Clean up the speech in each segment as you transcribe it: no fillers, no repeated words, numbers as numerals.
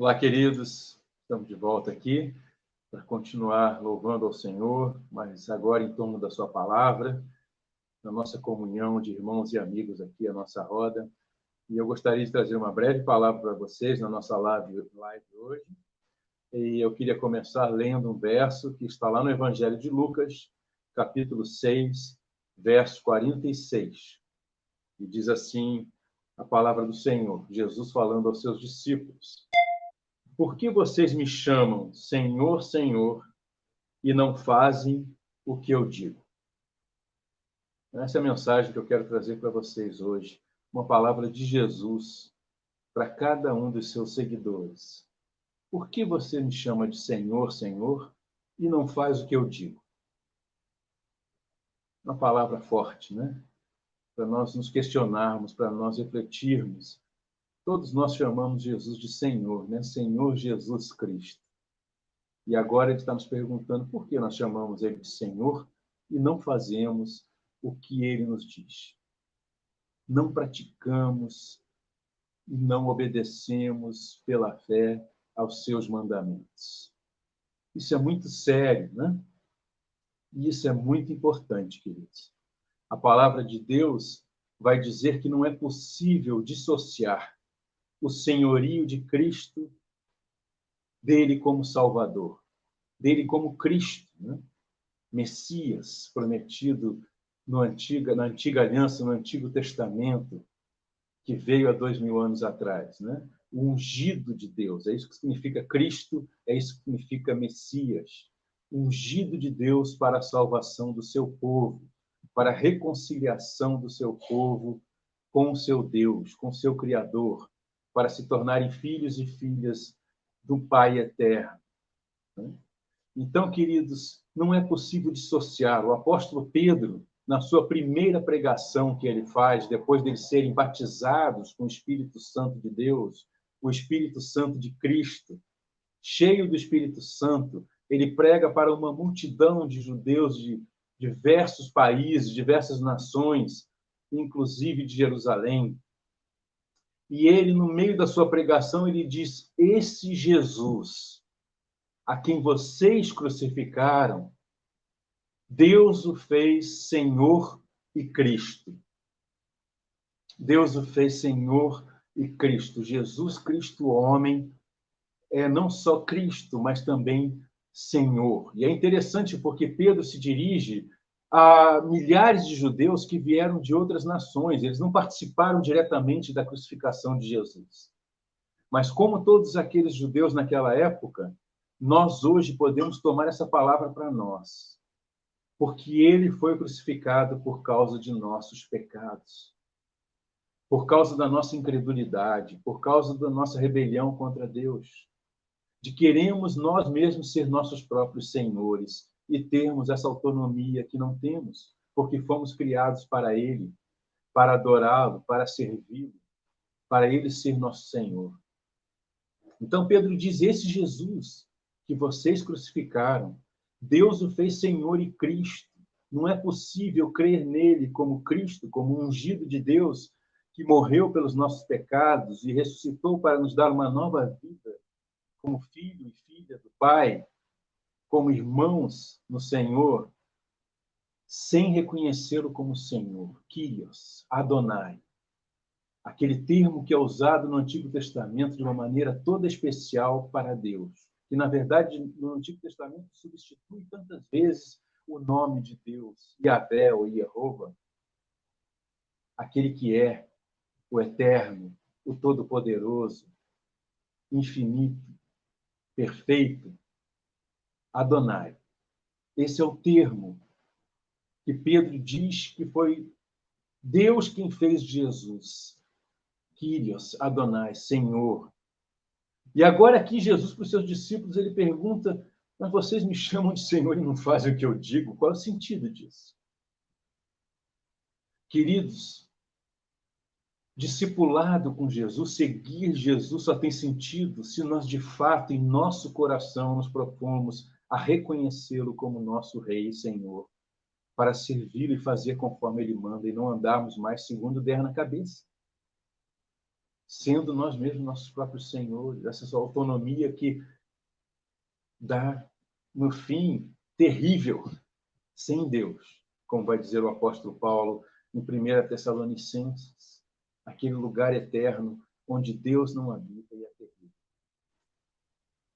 Olá, queridos. Estamos de volta aqui para continuar louvando ao Senhor, mas agora em torno da sua palavra, na nossa comunhão de irmãos e amigos aqui, a nossa roda. E eu gostaria de trazer uma breve palavra para vocês na nossa live hoje. E eu queria começar lendo um verso que está lá no Evangelho de Lucas, capítulo 6, verso 46. E diz assim a palavra do Senhor, Jesus falando aos seus discípulos: Por que vocês me chamam Senhor, Senhor, e não fazem o que eu digo? Essa é a mensagem que eu quero trazer para vocês hoje. Uma palavra de Jesus para cada um dos seus seguidores. Por que você me chama de Senhor, Senhor, e não faz o que eu digo? Uma palavra forte, né? Para nós nos questionarmos, para nós refletirmos. Todos nós chamamos Jesus de Senhor, né? Senhor Jesus Cristo. E agora ele está nos perguntando por que nós chamamos ele de Senhor e não fazemos o que ele nos diz. Não praticamos e não obedecemos pela fé aos seus mandamentos. Isso é muito sério, né? E isso é muito importante, queridos. A palavra de Deus vai dizer que não é possível dissociar o senhorio de Cristo dele como Salvador, dele como Cristo, né? Messias prometido na antiga aliança, no Antigo Testamento, que veio há 2000 anos atrás, né? O ungido de Deus, é isso que significa Cristo, é isso que significa Messias. Ungido de Deus para a salvação do seu povo, para a reconciliação do seu povo com o seu Deus, com o seu Criador, para se tornarem filhos e filhas do Pai eterno. Então, queridos, não é possível dissociar. O apóstolo Pedro, na sua primeira pregação que ele faz, depois de eles serem batizados com o Espírito Santo de Deus, o Espírito Santo de Cristo, cheio do Espírito Santo, ele prega para uma multidão de judeus de diversos países, diversas nações, inclusive de Jerusalém. E ele, no meio da sua pregação, ele diz: esse Jesus a quem vocês crucificaram, Deus o fez Senhor e Cristo. Deus o fez Senhor e Cristo. Jesus Cristo, homem, é não só Cristo, mas também Senhor. E é interessante porque Pedro se dirige a milhares de judeus que vieram de outras nações. Eles não participaram diretamente da crucificação de Jesus. Mas como todos aqueles judeus naquela época, nós hoje podemos tomar essa palavra para nós, porque ele foi crucificado por causa de nossos pecados, por causa da nossa incredulidade, por causa da nossa rebelião contra Deus, de queremos nós mesmos ser nossos próprios senhores e termos essa autonomia que não temos, porque fomos criados para ele, para adorá-lo, para servi-lo, para ele ser nosso Senhor. Então Pedro diz: esse Jesus que vocês crucificaram, Deus o fez Senhor e Cristo. Não é possível crer nele como Cristo, como ungido de Deus, que morreu pelos nossos pecados e ressuscitou para nos dar uma nova vida, como filho e filha do Pai, como irmãos no Senhor, sem reconhecê-lo como Senhor, Kyrios, Adonai. Aquele termo que é usado no Antigo Testamento de uma maneira toda especial para Deus, que, na verdade, no Antigo Testamento substitui tantas vezes o nome de Deus, Yahvé ou Jeová, aquele que é o Eterno, o Todo-Poderoso, infinito, perfeito, Adonai. Esse é o termo que Pedro diz que foi Deus quem fez Jesus, Kyrios, Adonai, Senhor. E agora aqui Jesus, para os seus discípulos, ele pergunta: mas vocês me chamam de Senhor e não fazem o que eu digo? Qual é o sentido disso? Queridos, discipulado com Jesus, seguir Jesus só tem sentido se nós, de fato, em nosso coração, nos propomos a reconhecê-lo como nosso Rei e Senhor, para servi-lo e fazer conforme ele manda e não andarmos mais segundo der na cabeça. sendo nós mesmos nossos próprios senhores, essa autonomia que dá, no fim, terrível, sem Deus, como vai dizer o apóstolo Paulo em 1 Tessalonicenses, aquele lugar eterno onde Deus não habita e é terrível.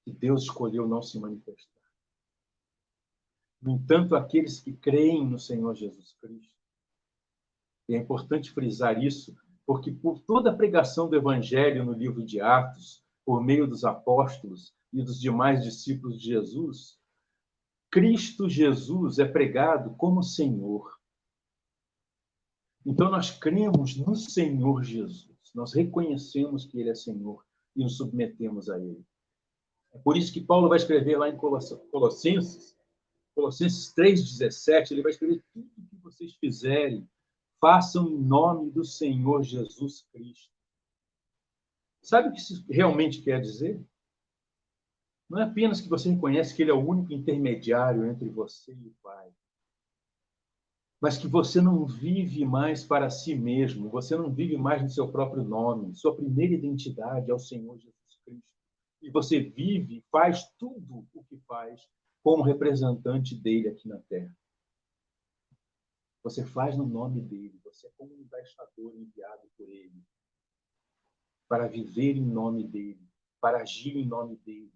E Deus escolheu não se manifestar. No entanto, aqueles que creem no Senhor Jesus Cristo, e é importante frisar isso, porque por toda a pregação do Evangelho no livro de Atos, por meio dos apóstolos e dos demais discípulos de Jesus, Cristo Jesus é pregado como Senhor. Então, nós cremos no Senhor Jesus. Nós reconhecemos que Ele é Senhor e nos submetemos a Ele. É por isso que Paulo vai escrever lá em Colossenses 3,17, ele vai escrever: tudo que vocês fizerem, façam em nome do Senhor Jesus Cristo. Sabe o que isso realmente quer dizer? Não é apenas que você reconhece que Ele é o único intermediário entre você e o Pai, mas que você não vive mais para si mesmo, você não vive mais no seu próprio nome, sua primeira identidade é o Senhor Jesus Cristo. E você vive, faz tudo o que faz como representante dele aqui na Terra. Você faz no nome dele, você é como um embaixador enviado por ele, para viver em nome dele, para agir em nome dele,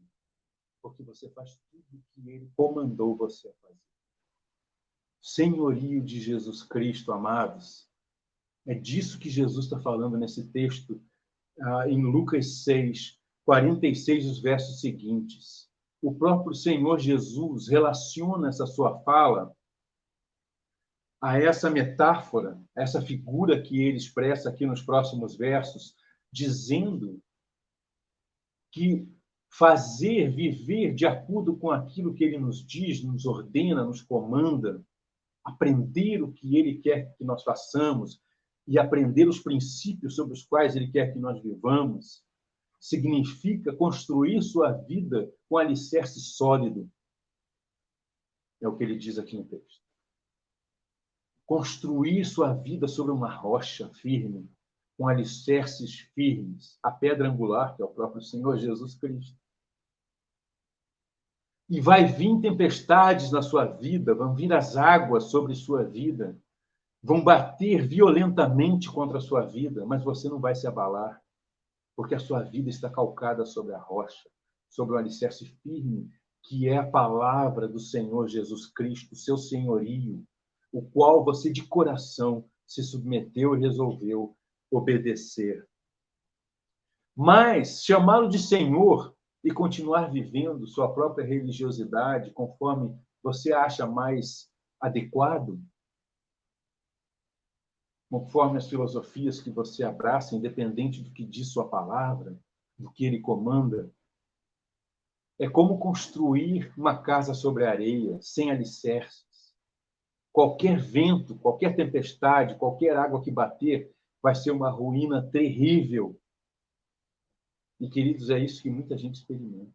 porque você faz tudo o que ele comandou você a fazer. Senhorio de Jesus Cristo, amados, é disso que Jesus está falando nesse texto, em Lucas 6, 46, os versos seguintes. O próprio Senhor Jesus relaciona essa sua fala a essa metáfora, a essa figura que ele expressa aqui nos próximos versos, dizendo que fazer, viver de acordo com aquilo que ele nos diz, nos ordena, nos comanda, aprender o que ele quer que nós façamos e aprender os princípios sobre os quais ele quer que nós vivamos, significa construir sua vida com alicerce sólido. É o que ele diz aqui no texto. Construir sua vida sobre uma rocha firme, com alicerces firmes, a pedra angular, que é o próprio Senhor Jesus Cristo. E vai vir tempestades na sua vida, vão vir as águas sobre sua vida, vão bater violentamente contra a sua vida, mas você não vai se abalar, porque a sua vida está calcada sobre a rocha, sobre o alicerce firme, que é a palavra do Senhor Jesus Cristo, seu senhorio, o qual você de coração se submeteu e resolveu obedecer. Mas chamá-lo de Senhor e continuar vivendo sua própria religiosidade conforme você acha mais adequado, conforme as filosofias que você abraça, independente do que diz sua palavra, do que ele comanda, é como construir uma casa sobre a areia, sem alicerces. Qualquer vento, qualquer tempestade, qualquer água que bater, vai ser uma ruína terrível. E, queridos, é isso que muita gente experimenta.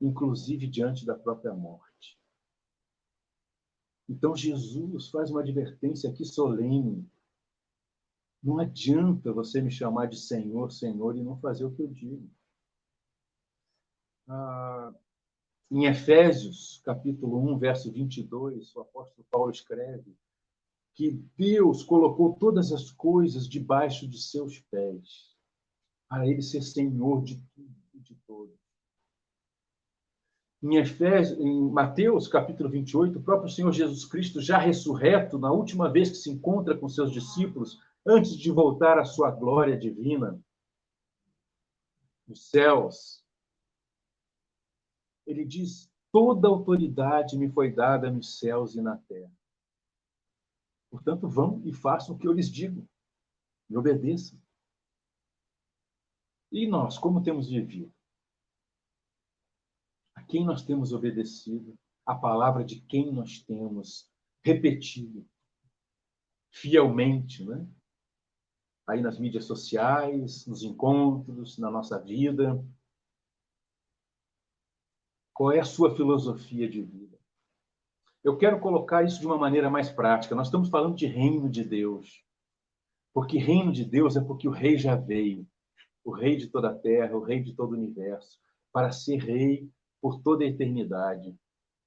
Inclusive diante da própria morte. Então, Jesus faz uma advertência aqui solene. Não adianta você me chamar de Senhor, Senhor, e não fazer o que eu digo. Em Efésios, capítulo 1, verso 22, o apóstolo Paulo escreve que Deus colocou todas as coisas debaixo de seus pés, para ele ser Senhor de tudo e de todos. Em Mateus, capítulo 28, o próprio Senhor Jesus Cristo, já ressurreto, na última vez que se encontra com seus discípulos, antes de voltar à sua glória divina, nos céus, ele diz: toda autoridade me foi dada nos céus e na terra. Portanto, vão e façam o que eu lhes digo. Me obedeçam. E nós, como temos vivido? A quem nós temos obedecido? A palavra de quem nós temos repetido fielmente, né? Aí nas mídias sociais, nos encontros, na nossa vida. Qual é a sua filosofia de vida? Eu quero colocar isso de uma maneira mais prática. Nós estamos falando de reino de Deus. Porque reino de Deus é porque o rei já veio, o rei de toda a terra, o rei de todo o universo, para ser rei por toda a eternidade.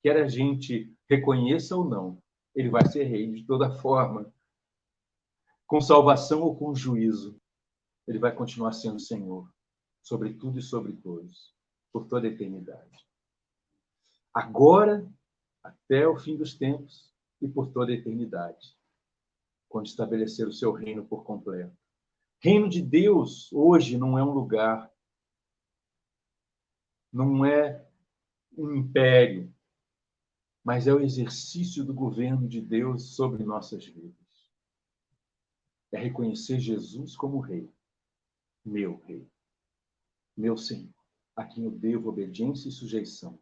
Quer a gente reconheça ou não, ele vai ser rei de toda forma, com salvação ou com juízo. Ele vai continuar sendo Senhor, sobre tudo e sobre todos, por toda a eternidade. Agora, até o fim dos tempos e por toda a eternidade, quando estabelecer o seu reino por completo. Reino de Deus, hoje, não é um lugar, não é um império, mas é o exercício do governo de Deus sobre nossas vidas. É reconhecer Jesus como Rei, meu Senhor, a quem eu devo obediência e sujeição,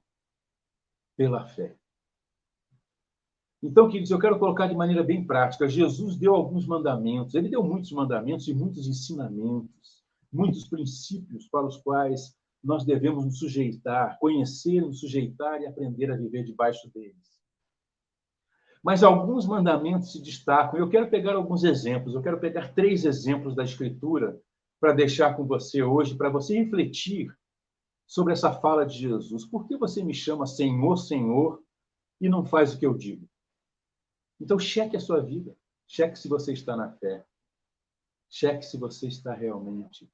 pela fé. Então, queridos, eu quero colocar de maneira bem prática. Jesus deu alguns mandamentos, ele deu muitos mandamentos e muitos ensinamentos, muitos princípios para os quais nós devemos nos sujeitar, conhecer, nos sujeitar e aprender a viver debaixo deles. Mas alguns mandamentos se destacam. Eu quero pegar alguns exemplos, eu quero pegar 3 exemplos da Escritura para deixar com você hoje, para você refletir sobre essa fala de Jesus. Por que você me chama Senhor, Senhor, e não faz o que eu digo? Então, cheque a sua vida. Cheque se você está na fé. Cheque se você está realmente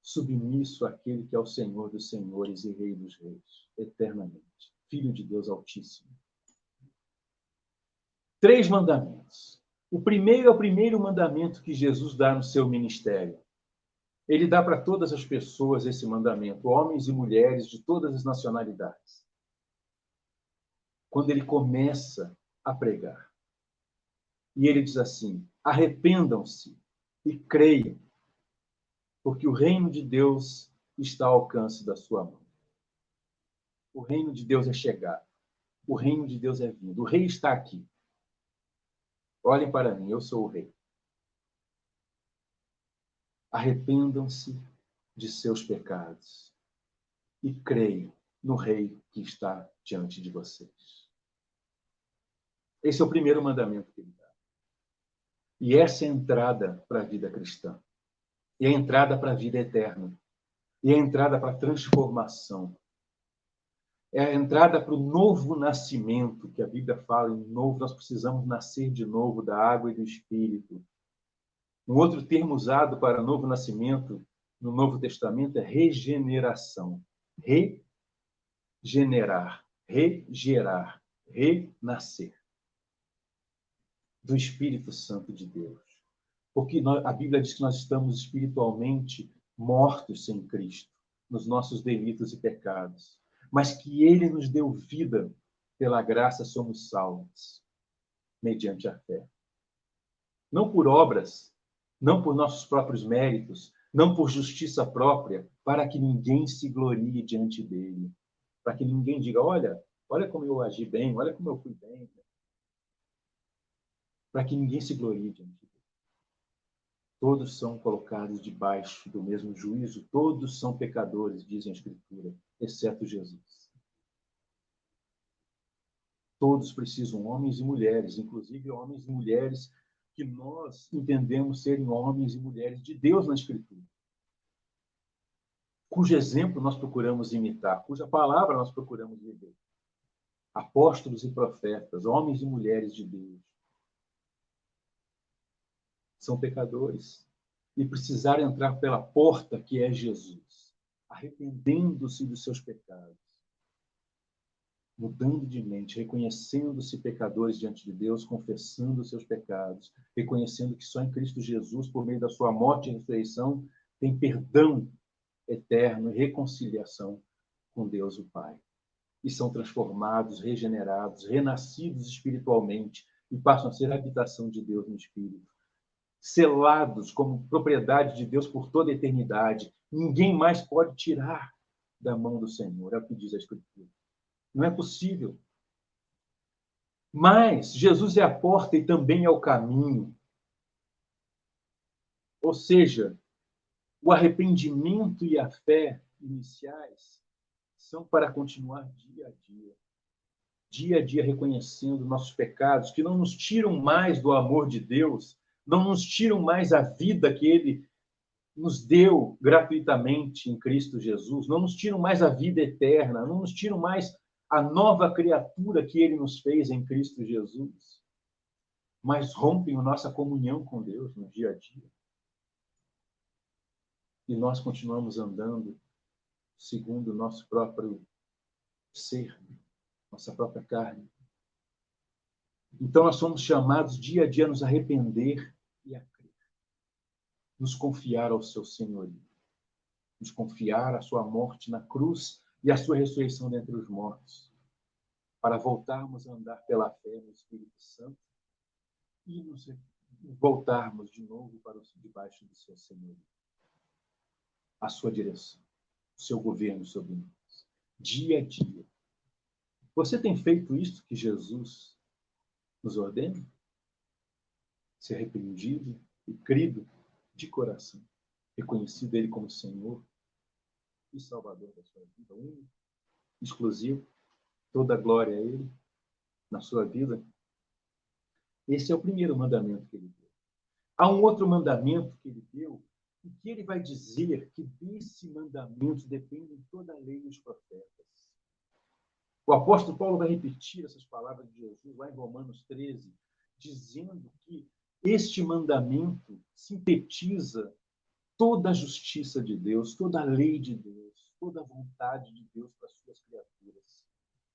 submisso àquele que é o Senhor dos senhores e Rei dos reis, eternamente. Filho de Deus Altíssimo. 3 mandamentos. O primeiro é o primeiro mandamento que Jesus dá no seu ministério. Ele dá para todas as pessoas esse mandamento, homens e mulheres de todas as nacionalidades. Quando ele começa a pregar. E ele diz assim: arrependam-se e creiam, porque o reino de Deus está ao alcance da sua mão. O reino de Deus é chegado. O reino de Deus é vindo. O rei está aqui. Olhem para mim, eu sou o rei. Arrependam-se de seus pecados e creiam no rei que está diante de vocês. Esse é o primeiro mandamento que ele dá. E essa é a entrada para a vida cristã. E a entrada para a vida eterna. E a entrada para a transformação. É a entrada para o novo nascimento, que a Bíblia fala em novo. Nós precisamos nascer de novo da água e do Espírito. Um outro termo usado para novo nascimento no Novo Testamento é regeneração. Regenerar, regerar, renascer. Do Espírito Santo de Deus. Porque a Bíblia diz que nós estamos espiritualmente mortos sem Cristo, nos nossos delitos e pecados, mas que Ele nos deu vida, pela graça somos salvos, mediante a fé. Não por obras, não por nossos próprios méritos, não por justiça própria, para que ninguém se glorie diante dele, para que ninguém diga, olha como eu agi bem, olha como eu fui bem, para que ninguém se glorie diante dele. Todos são colocados debaixo do mesmo juízo, todos são pecadores, diz a Escritura, exceto Jesus. Todos precisam, homens e mulheres, inclusive homens e mulheres que nós entendemos serem homens e mulheres de Deus na Escritura, cujo exemplo nós procuramos imitar, cuja palavra nós procuramos viver. Apóstolos e profetas, homens e mulheres de Deus, são pecadores e precisaram entrar pela porta que é Jesus, arrependendo-se dos seus pecados, mudando de mente, reconhecendo-se pecadores diante de Deus, confessando os seus pecados, reconhecendo que só em Cristo Jesus, por meio da sua morte e ressurreição, tem perdão eterno e reconciliação com Deus o Pai. E são transformados, regenerados, renascidos espiritualmente e passam a ser a habitação de Deus no Espírito. Selados como propriedade de Deus por toda a eternidade. Ninguém mais pode tirar da mão do Senhor, é o que diz a Escritura. Não é possível. Mas Jesus é a porta e também é o caminho. Ou seja, o arrependimento e a fé iniciais são para continuar dia a dia reconhecendo nossos pecados, que não nos tiram mais do amor de Deus, não nos tiram mais a vida que Ele nos deu gratuitamente em Cristo Jesus, não nos tiram mais a vida eterna, não nos tiram mais a nova criatura que Ele nos fez em Cristo Jesus, mas rompem a nossa comunhão com Deus no dia a dia. E nós continuamos andando segundo o nosso próprio ser, nossa própria carne. Então nós somos chamados dia a dia a nos arrepender e a crer, nos confiar ao seu senhorio, nos confiar à sua morte na cruz e à sua ressurreição dentre os mortos, para voltarmos a andar pela fé no Espírito Santo e nos voltarmos de novo para debaixo do seu senhorio, a sua direção, o seu governo sobre nós, dia a dia. Você tem feito isso que Jesus nos ordena? Ser arrependido e crido de coração, reconhecido Ele como Senhor e Salvador da sua vida, único, exclusivo, toda a glória a Ele na sua vida. Esse é o primeiro mandamento que Ele deu. Há um outro mandamento que Ele deu, e que Ele vai dizer que desse mandamento dependem toda a lei e os profetas. O apóstolo Paulo vai repetir essas palavras de Jesus lá em Romanos 13, dizendo que este mandamento sintetiza toda a justiça de Deus, toda a lei de Deus, toda a vontade de Deus para as suas criaturas,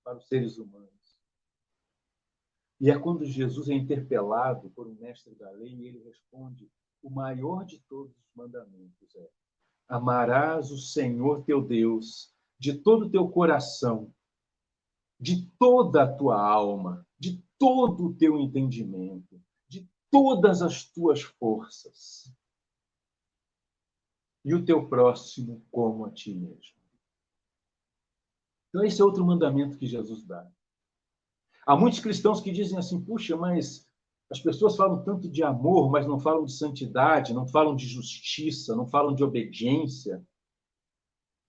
para os seres humanos. E é quando Jesus é interpelado por um mestre da lei e ele responde: o maior de todos os mandamentos é: amarás o Senhor teu Deus de todo o teu coração, de toda a tua alma, de todo o teu entendimento, de todas as tuas forças, e o teu próximo como a ti mesmo. Então, esse é outro mandamento que Jesus dá. Há muitos cristãos que dizem assim: puxa, mas as pessoas falam tanto de amor, mas não falam de santidade, não falam de justiça, não falam de obediência.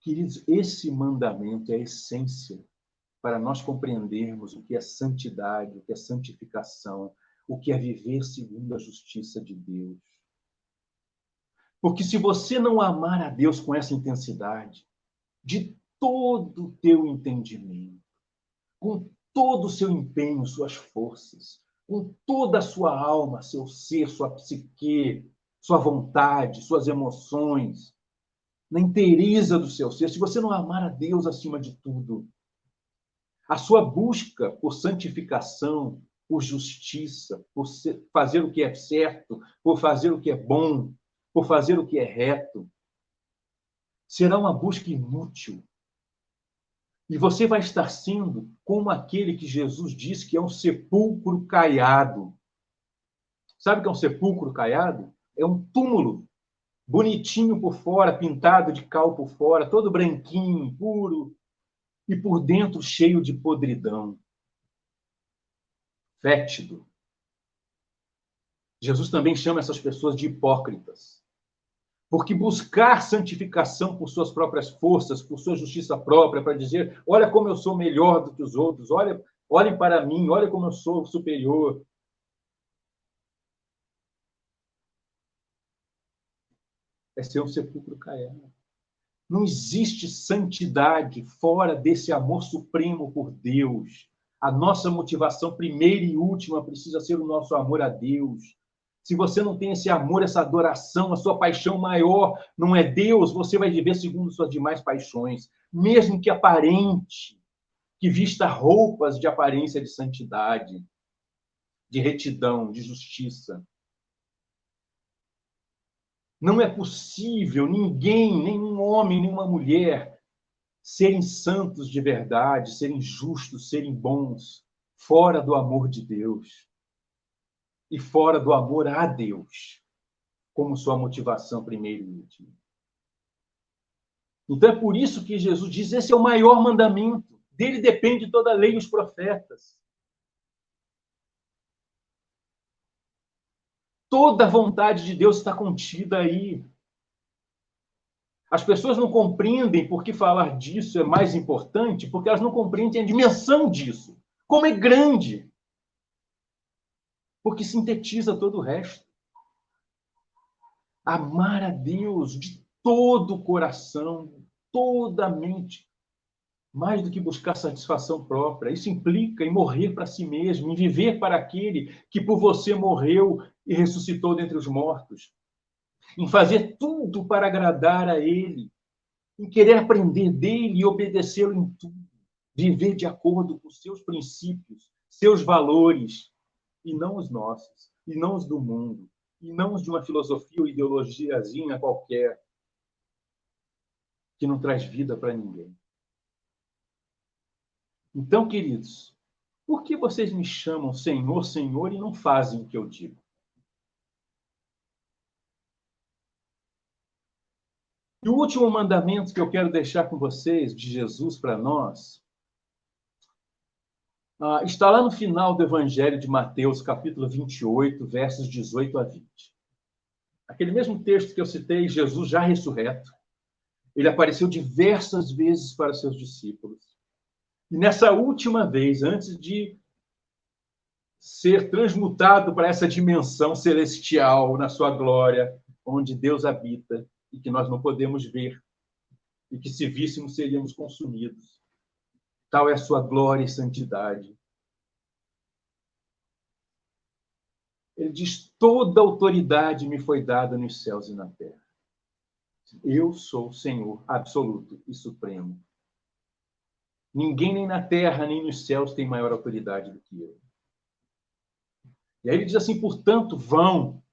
Queridos, esse mandamento é a essência para nós compreendermos o que é santidade, o que é santificação, o que é viver segundo a justiça de Deus. Porque se você não amar a Deus com essa intensidade, de todo o teu entendimento, com todo o seu empenho, suas forças, com toda a sua alma, seu ser, sua psique, sua vontade, suas emoções, na inteireza do seu ser, se você não amar a Deus acima de tudo, a sua busca por santificação, por justiça, por fazer o que é certo, por fazer o que é bom, por fazer o que é reto, será uma busca inútil. E você vai estar sendo como aquele que Jesus disse que é um sepulcro caiado. Sabe o que é um sepulcro caiado? É um túmulo, bonitinho por fora, pintado de cal por fora, todo branquinho, puro, e por dentro cheio de podridão, fétido. Jesus também chama essas pessoas de hipócritas. Porque buscar santificação por suas próprias forças, por sua justiça própria, para dizer: olha como eu sou melhor do que os outros, olhem para mim, olha como eu sou superior. É ser um sepulcro caiado. Não existe santidade fora desse amor supremo por Deus. A nossa motivação primeira e última precisa ser o nosso amor a Deus. Se você não tem esse amor, essa adoração, a sua paixão maior não é Deus, você vai viver segundo suas demais paixões, mesmo que aparente, que vista roupas de aparência de santidade, de retidão, de justiça. Não é possível ninguém, nenhum homem, nenhuma mulher, serem santos de verdade, serem justos, serem bons, fora do amor de Deus e fora do amor a Deus, como sua motivação primeira e última. Então é por isso que Jesus diz: esse é o maior mandamento, dele depende toda a lei e os profetas. Toda a vontade de Deus está contida aí. As pessoas não compreendem por que falar disso é mais importante, porque elas não compreendem a dimensão disso. Como é grande. Porque sintetiza todo o resto. Amar a Deus de todo o coração, toda a mente, mais do que buscar satisfação própria. Isso implica em morrer para si mesmo, em viver para aquele que por você morreu e ressuscitou dentre os mortos, em fazer tudo para agradar a Ele, em querer aprender dele e obedecê-lo em tudo, viver de acordo com seus princípios, seus valores, e não os nossos, e não os do mundo, e não os de uma filosofia ou ideologiazinha qualquer, que não traz vida para ninguém. Então, queridos, por que vocês me chamam Senhor, Senhor e não fazem o que eu digo? E o último mandamento que eu quero deixar com vocês, de Jesus para nós, está lá no final do Evangelho de Mateus, capítulo 28, versos 18 a 20. Aquele mesmo texto que eu citei, Jesus já ressurreto, ele apareceu diversas vezes para seus discípulos. E nessa última vez, antes de ser transmutado para essa dimensão celestial, na sua glória, onde Deus habita e que nós não podemos ver, e que se víssemos seríamos consumidos. Tal é a sua glória e santidade. Ele diz: toda autoridade me foi dada nos céus e na terra. Eu sou o Senhor absoluto e supremo. Ninguém nem na terra, nem nos céus tem maior autoridade do que eu. E aí ele diz assim: portanto, vão,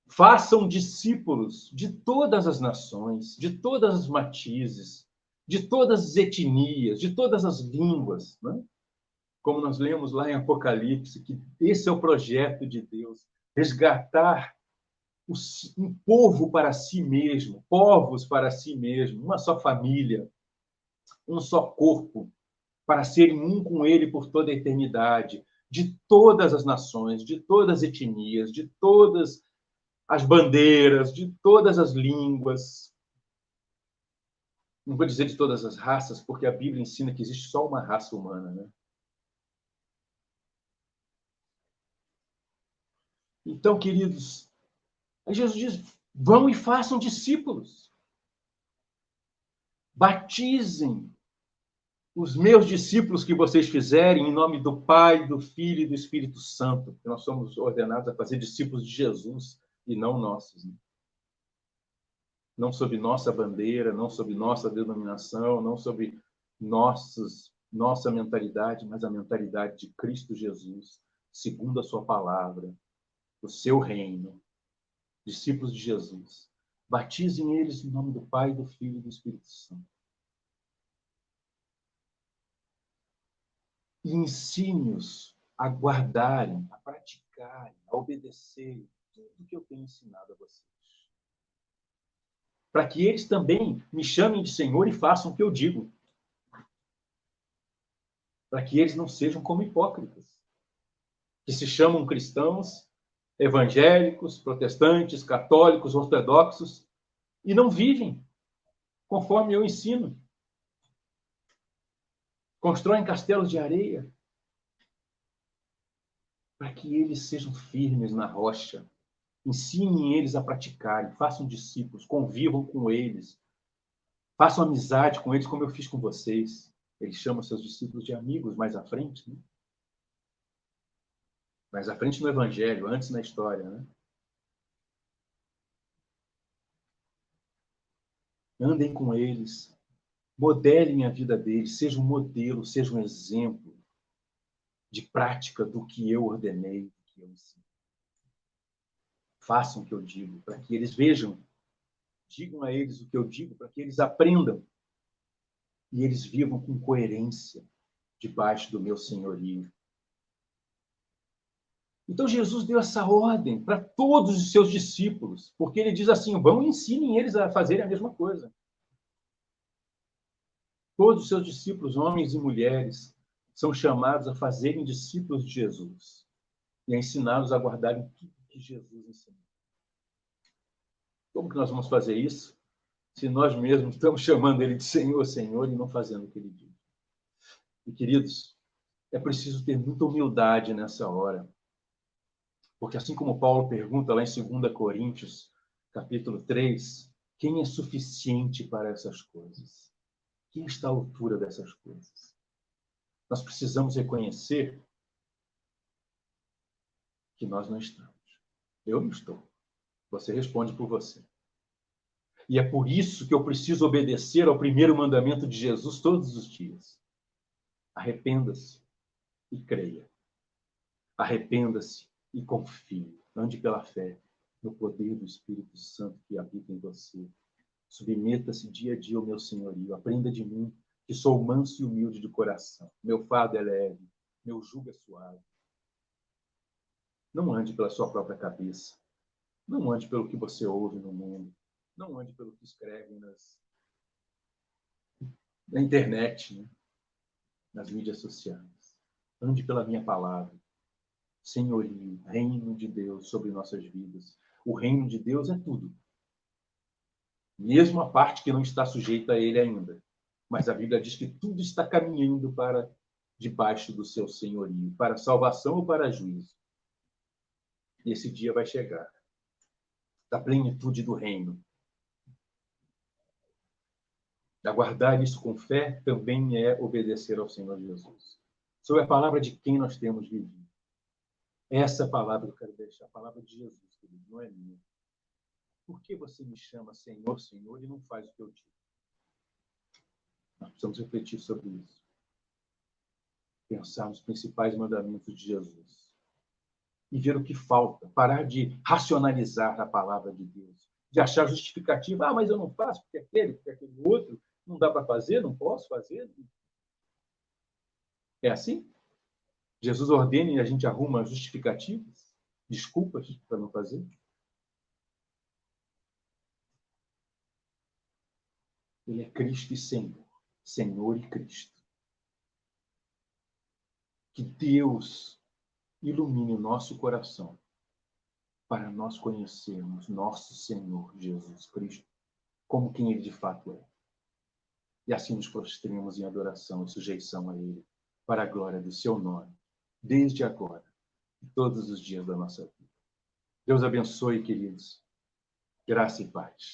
façam discípulos de todas as nações, de todas as matizes, de todas as etnias, de todas as línguas, né? Como nós lemos lá em Apocalipse, que esse é o projeto de Deus, resgatar um povo para si mesmo, povos para si mesmo, uma só família, um só corpo, para serem um com ele por toda a eternidade, de todas as nações, de todas as etnias, de todas as bandeiras, de todas as línguas. Não vou dizer de todas as raças, porque a Bíblia ensina que existe só uma raça humana, né? Então, queridos, aí Jesus diz: vão e façam discípulos. Batizem os meus discípulos que vocês fizerem em nome do Pai, do Filho e do Espírito Santo. Porque nós somos ordenados a fazer discípulos de Jesus e não nossos. Né? Não sob nossa bandeira, não sob nossa denominação, não sob nossa mentalidade, mas a mentalidade de Cristo Jesus, segundo a sua palavra, o seu reino. Discípulos de Jesus. Batizem eles em nome do Pai, do Filho e do Espírito Santo. E ensine-os a guardarem, a praticarem, a obedecerem tudo que eu tenho ensinado a vocês. Para que eles também me chamem de Senhor e façam o que eu digo. Para que eles não sejam como hipócritas, que se chamam cristãos, evangélicos, protestantes, católicos, ortodoxos, e não vivem conforme eu ensino. Constroem castelos de areia, para que eles sejam firmes na rocha. Ensinem eles a praticarem, façam discípulos, convivam com eles, façam amizade com eles, como eu fiz com vocês. Ele chama seus discípulos de amigos mais à frente, né? Mais à frente no Evangelho, antes na história, né? Andem com eles, modelem a vida deles, sejam um modelo, sejam um exemplo de prática do que eu ordenei, do que eu ensino. Façam o que eu digo, para que eles vejam, digam a eles o que eu digo, para que eles aprendam e eles vivam com coerência debaixo do meu senhorio. Então Jesus deu essa ordem para todos os seus discípulos, porque ele diz assim: vão e ensinem eles a fazerem a mesma coisa. Todos os seus discípulos, homens e mulheres, são chamados a fazerem discípulos de Jesus e a ensiná-los a guardarem tudo que Jesus ensinou. Como que nós vamos fazer isso se nós mesmos estamos chamando ele de Senhor, Senhor e não fazendo o que ele diz? E, queridos, é preciso ter muita humildade nessa hora, Porque assim como Paulo pergunta lá em 2 Coríntios, capítulo 3, quem é suficiente para essas coisas? Quem está à altura dessas coisas? Nós precisamos reconhecer que nós não estamos. Eu não estou. Você responde por você. E é por isso que eu preciso obedecer ao primeiro mandamento de Jesus todos os dias. Arrependa-se e creia. Arrependa-se e confie. Ande pela fé no poder do Espírito Santo que habita em você. Submeta-se dia a dia ao meu senhorio. Aprenda de mim, que sou manso e humilde de coração. Meu fardo é leve, meu jugo é suave. Não ande pela sua própria cabeça. Não ande pelo que você ouve no mundo. Não ande pelo que escrevem na internet, né? Nas mídias sociais. Ande pela minha palavra. Senhorio, reino de Deus sobre nossas vidas. O reino de Deus é tudo. Mesmo a parte que não está sujeita a ele ainda. Mas a Bíblia diz que tudo está caminhando para debaixo do seu senhorio, para salvação ou para juízo. E esse dia vai chegar. Da plenitude do reino. Aguardar isso com fé também é obedecer ao Senhor Jesus. Sobre a palavra de quem nós temos vivido. Essa palavra que eu quero deixar, a palavra de Jesus, querido, não é minha. Por que você me chama Senhor, Senhor, e não faz o que eu digo? Nós precisamos refletir sobre isso. Pensar nos principais mandamentos de Jesus. E ver o que falta. Parar de racionalizar a palavra de Deus. De achar justificativa. Ah, mas eu não faço porque aquele outro. Não dá para fazer, não posso fazer. É assim? Jesus ordena e a gente arruma justificativas, desculpas para não fazer. Ele é Cristo e Senhor. Senhor e Cristo. Que Deus ilumine o nosso coração para nós conhecermos nosso Senhor Jesus Cristo como quem Ele de fato é. E assim nos prostremos em adoração e sujeição a Ele, para a glória do seu nome, desde agora e todos os dias da nossa vida. Deus abençoe, queridos. Graça e paz.